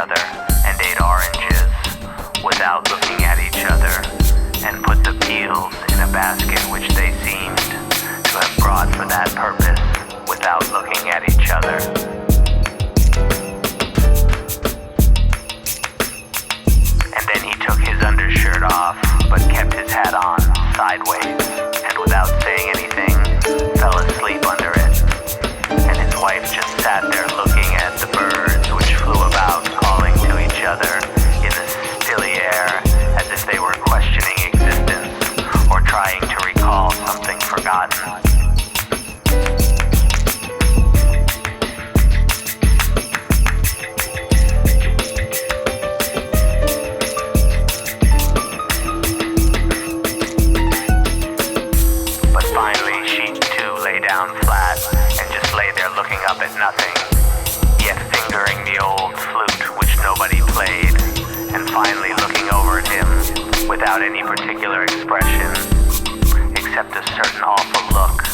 other and ate oranges without looking at each other, and put the peels in a basket which they seemed to have brought for that purpose without looking at each other. And then he took his undershirt off, but kept his hat on sideways, and without saying anything, fell asleep under it. And his wife just sat there looking at the birds which flew about, calling to each other in the stilly air, as if they were questioning existence or trying to recall something forgotten. But finally she too lay down flat and just lay there looking up at nothing, yet fingering the old flute which nobody played, and finally looking over at him without any particular expression, except a certain awful look